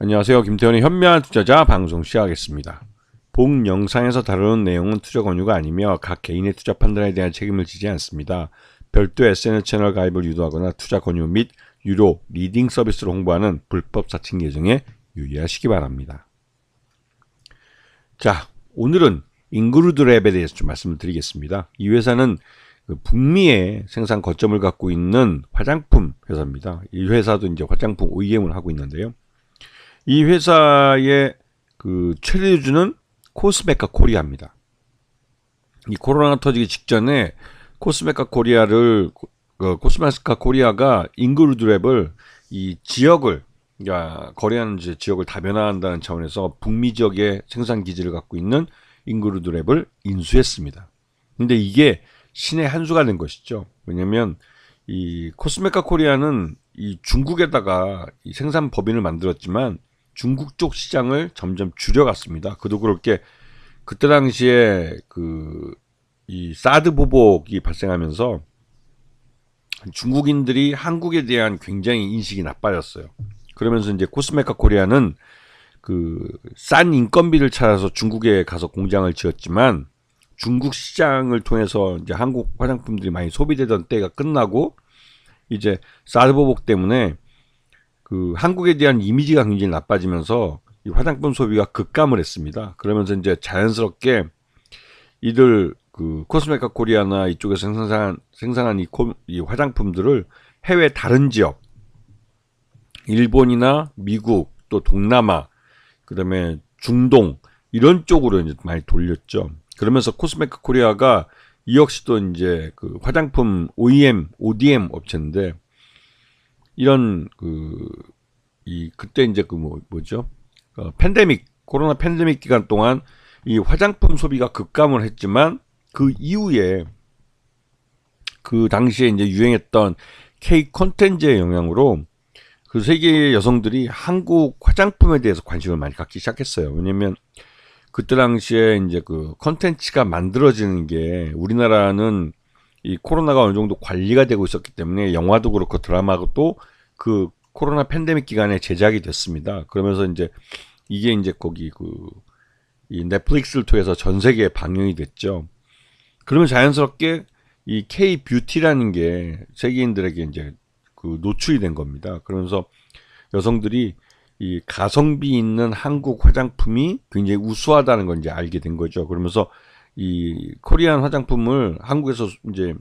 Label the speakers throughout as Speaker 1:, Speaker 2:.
Speaker 1: 안녕하세요. 김태현의 현명한 투자자 방송 시작하겠습니다. 본 영상에서 다루는 내용은 투자 권유가 아니며 각 개인의 투자 판단에 대한 책임을 지지 않습니다. 별도 SNS 채널 가입을 유도하거나 투자 권유 및 유료 리딩 서비스를 홍보하는 불법 사칭 계정에 유의하시기 바랍니다. 자, 오늘은 인그루드랩에 대해서 좀 말씀을 드리겠습니다. 이 회사는 북미의 생산 거점을 갖고 있는 화장품 회사입니다. 이 회사도 이제 화장품 OEM을 하고 있는데요. 이 회사의 최대주주는 코스메카 코리아입니다. 이 코로나가 터지기 직전에 코스메카 코리아가 인그루드랩을 이 지역을, 그러니까 거래하는 지역을 다변화한다는 차원에서 북미 지역의 생산 기지를 갖고 있는 인그루드랩을 인수했습니다. 근데 이게 신의 한 수가 된 것이죠. 왜냐면 이 코스메카 코리아는 이 중국에다가 이 생산 법인을 만들었지만 중국 쪽 시장을 점점 줄여갔습니다. 그도 그렇게 그때 당시에 이 사드 보복이 발생하면서 중국인들이 한국에 대한 굉장히 인식이 나빠졌어요. 그러면서 이제 코스메카 코리아는 싼 인건비를 찾아서 중국에 가서 공장을 지었지만 중국 시장을 통해서 이제 한국 화장품들이 많이 소비되던 때가 끝나고 이제 사드 보복 때문에 한국에 대한 이미지가 굉장히 나빠지면서 이 화장품 소비가 급감을 했습니다. 그러면서 이제 자연스럽게 이들 코스메카 코리아나 이쪽에서 생산한 이 화장품들을 해외 다른 지역, 일본이나 미국, 또 동남아, 그다음에 중동 이런 쪽으로 이제 많이 돌렸죠. 그러면서 코스메카 코리아가 이 역시도 이제 화장품 OEM, ODM 업체인데 이런 그때 이제 코로나 팬데믹 기간 동안 이 화장품 소비가 급감을 했지만 그 이후에 당시에 이제 유행했던 K 콘텐츠의 영향으로 세계의 여성들이 한국 화장품에 대해서 관심을 많이 갖기 시작했어요. 왜냐면 그때 당시에 이제 콘텐츠가 만들어지는 게 우리나라는 이 코로나가 어느 정도 관리가 되고 있었기 때문에 영화도 그렇고 드라마도 코로나 팬데믹 기간에 제작이 됐습니다. 그러면서 이제 이게 이제 이 넷플릭스를 통해서 전 세계에 방영이 됐죠. 그러면 자연스럽게 이 K 뷰티라는 게 세계인들에게 이제 노출이 된 겁니다. 그러면서 여성들이 이 가성비 있는 한국 화장품이 굉장히 우수하다는 걸 이제 알게 된 거죠. 그러면서 이 코리안 화장품을 한국에서 이제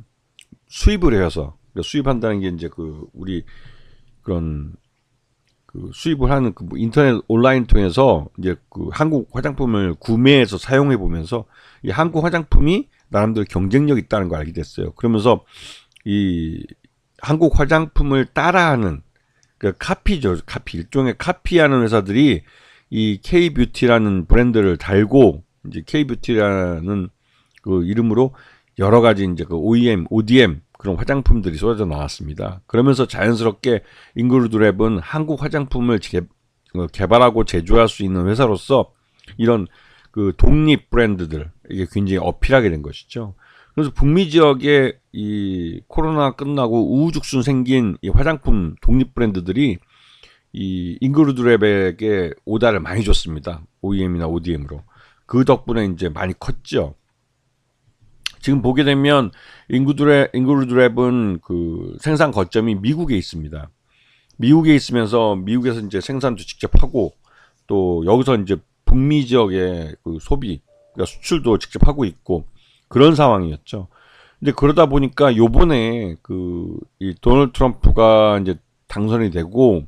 Speaker 1: 수입을 해서, 그러니까 수입한다는 게 이제 우리 그런 수입을 하는 인터넷 온라인 통해서 이제 한국 화장품을 구매해서 사용해 보면서 이 한국 화장품이 나름대로 경쟁력 있다는 걸 알게 됐어요. 그러면서 이 한국 화장품을 따라하는 카피죠. 일종의 카피하는 회사들이 이 K-뷰티라는 브랜드를 달고 이제 K-뷰티라는 이름으로 여러 가지 이제 OEM, ODM 그런 화장품들이 쏟아져 나왔습니다. 그러면서 자연스럽게 인그루드랩은 한국 화장품을 개발하고 제조할 수 있는 회사로서 이런 독립 브랜드들 이게 굉장히 어필하게 된 것이죠. 그래서 북미 지역에 이 코로나 끝나고 우후죽순 생긴 이 화장품 독립 브랜드들이 이 인그루드랩에게 오다를 많이 줬습니다. OEM이나 ODM으로. 그 덕분에 이제 많이 컸죠. 지금 보게 되면 인그루드랩은 생산 거점이 미국에 있습니다. 미국에 있으면서 미국에서 이제 생산도 직접 하고 또 여기서 이제 북미 지역의 소비, 그러니까 수출도 직접 하고 있고 그런 상황이었죠. 근데 그러다 보니까 요번에 이 도널드 트럼프가 이제 당선이 되고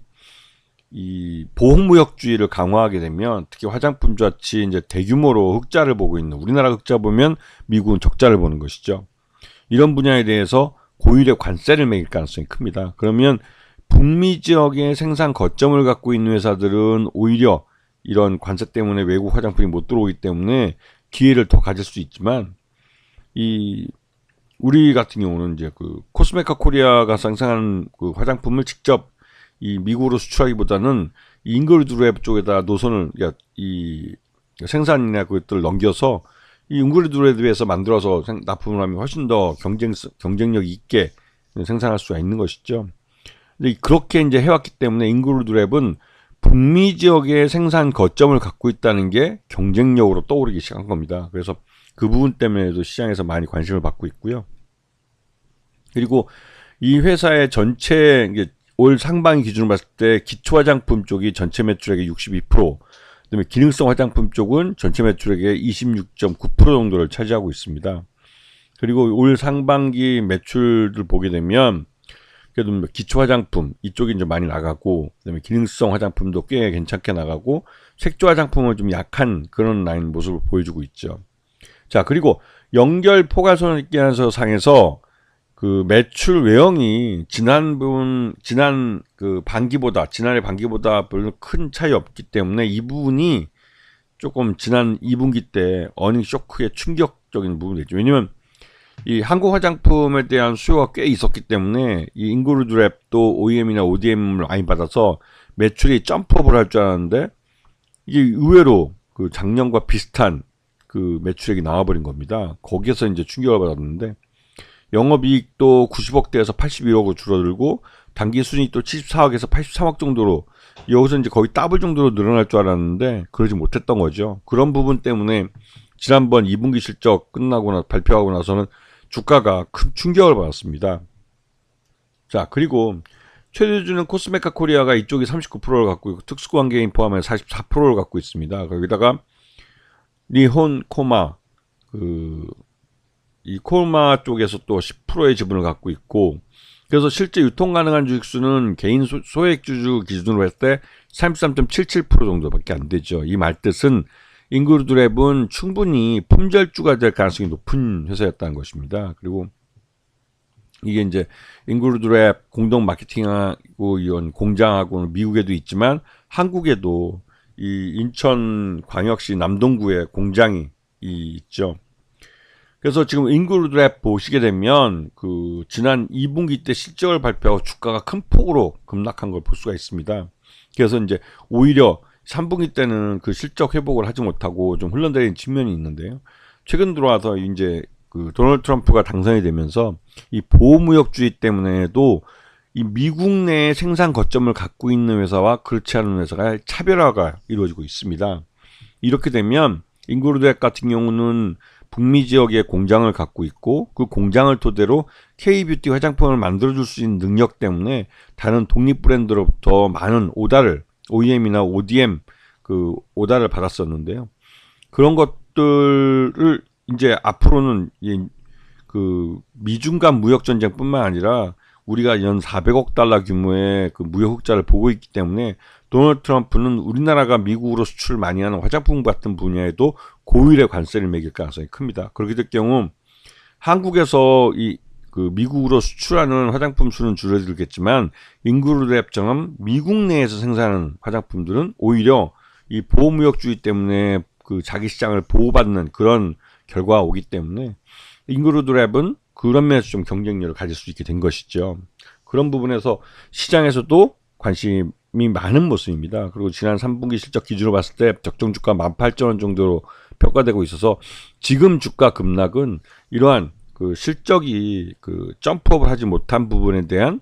Speaker 1: 이 보호무역주의를 강화하게 되면 특히 화장품주 같이 이제 대규모로 흑자를 보고 있는 우리나라 흑자 보면 미국은 적자를 보는 것이죠. 이런 분야에 대해서 고율의 관세를 매길 가능성이 큽니다. 그러면 북미 지역의 생산 거점을 갖고 있는 회사들은 오히려 이런 관세 때문에 외국 화장품이 못 들어오기 때문에 기회를 더 가질 수 있지만 우리 같은 경우는 이제 코스메카 코리아가 생산하는 화장품을 직접 이 미국으로 수출하기보다는 이 인그루드랩 쪽에다 노선을, 그러니까 이 생산이나 그것들을 넘겨서 이 인그루드랩에서 만들어서 납품을 하면 훨씬 더 경쟁력 있게 생산할 수가 있는 것이죠. 근데 그렇게 이제 해왔기 때문에 인그루드랩은 북미 지역의 생산 거점을 갖고 있다는 게 경쟁력으로 떠오르기 시작한 겁니다. 그래서 그 부분 때문에도 시장에서 많이 관심을 받고 있고요. 그리고 이 회사의 전체 올 상반기 기준으로 봤을 때 기초 화장품 쪽이 전체 매출액의 62%, 그다음에 기능성 화장품 쪽은 전체 매출액의 26.9% 정도를 차지하고 있습니다. 그리고 올 상반기 매출을 보게 되면 그래도 기초 화장품 이쪽이 이제 많이 나가고, 그다음에 기능성 화장품도 꽤 괜찮게 나가고, 색조 화장품은 좀 약한 그런 라인 모습을 보여주고 있죠. 자, 그리고 연결 포괄손익계산서 상에서 그 매출 외형이 지난해 반기보다 별로 큰 차이 없기 때문에 이 부분이 조금 지난 2분기 때 어닝 쇼크의 충격적인 부분이 있죠. 왜냐면 이 한국 화장품에 대한 수요가 꽤 있었기 때문에 이 잉그루드랩도 OEM이나 ODM을 많이 받아서 매출이 점프업을 할 줄 알았는데 이게 의외로 그 작년과 비슷한 그 매출액이 나와버린 겁니다. 거기에서 이제 충격을 받았는데 영업이익도 90억대에서 81억으로 줄어들고 단기 순이익도 74억에서 83억 정도로, 여기서 이제 거의 더블 정도로 늘어날 줄 알았는데 그러지 못했던 거죠. 그런 부분 때문에 지난번 2분기 실적 끝나고 발표하고 나서는 주가가 큰 충격을 받았습니다. 자, 그리고 최대주는 코스메카 코리아가 이쪽이 39%를 갖고 있고 특수관계인 포함해서 44%를 갖고 있습니다. 거기다가 니혼 코마 이 코마 쪽에서 또 10%의 지분을 갖고 있고, 그래서 실제 유통 가능한 주식수는 개인 소액주주 기준으로 했을 때 33.77% 정도밖에 안 되죠. 이 말뜻은 잉그루드랩은 충분히 품절주가 될 가능성이 높은 회사였다는 것입니다. 그리고 이게 이제 잉그루드랩 공동 마케팅하고 이런 공장하고는 미국에도 있지만 한국에도 이 인천광역시 남동구에 공장이 있죠. 그래서 지금 잉그루드랩 보시게 되면 그 지난 2분기 때 실적을 발표하고 주가가 큰 폭으로 급락한 걸 볼 수가 있습니다. 그래서 이제 오히려 3분기 때는 그 실적 회복을 하지 못하고 좀 흘러내린 측면이 있는데요. 최근 들어와서 이제 그 도널드 트럼프가 당선이 되면서 이 보호무역주의 때문에도 이 미국 내 생산 거점을 갖고 있는 회사와 그렇지 않은 회사가 차별화가 이루어지고 있습니다. 이렇게 되면 잉그루드랩 같은 경우는 북미 지역에 공장을 갖고 있고 그 공장을 토대로 K-뷰티 화장품을 만들어줄 수 있는 능력 때문에 다른 독립 브랜드로부터 많은 오다를 OEM이나 ODM 그 오다를 받았었는데요. 그런 것들을 이제 앞으로는 그 미중 간 무역 전쟁뿐만 아니라 우리가 연 400억 달러 규모의 그 무역 흑자를 보고 있기 때문에 도널드 트럼프는 우리나라가 미국으로 수출을 많이 하는 화장품 같은 분야에도 고율의 관세를 매길 가능성이 큽니다. 그렇게 될 경우 한국에서 그 미국으로 수출하는 화장품 수는 줄어들겠지만 잉그루드랩처럼 미국 내에서 생산하는 화장품들은 오히려 이 보호무역주의 때문에 그 자기 시장을 보호받는 그런 결과가 오기 때문에 잉그루드랩은 그런 면에서 좀 경쟁력을 가질 수 있게 된 것이죠. 그런 부분에서 시장에서도 관심이 많은 모습입니다. 그리고 지난 3분기 실적 기준으로 봤을 때 적정 주가 18,000원 정도로 평가되고 있어서 지금 주가 급락은 이러한 그 실적이 그 점프업을 하지 못한 부분에 대한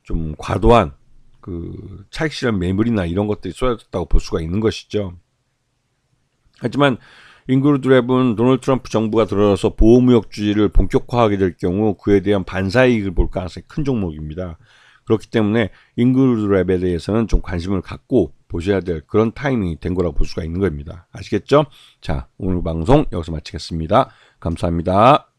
Speaker 1: 좀 과도한 그 차익 실현 매물이나 이런 것들이 쏟아졌다고 볼 수가 있는 것이죠. 하지만 잉그루드랩은 도널드 트럼프 정부가 들어서 보호무역주의를 본격화하게 될 경우 그에 대한 반사이익을 볼 가능성이 큰 종목입니다. 그렇기 때문에 잉그루드랩에 대해서는 좀 관심을 갖고 보셔야 될 그런 타이밍이 된 거라고 볼 수가 있는 겁니다. 아시겠죠? 자, 오늘 방송 여기서 마치겠습니다. 감사합니다.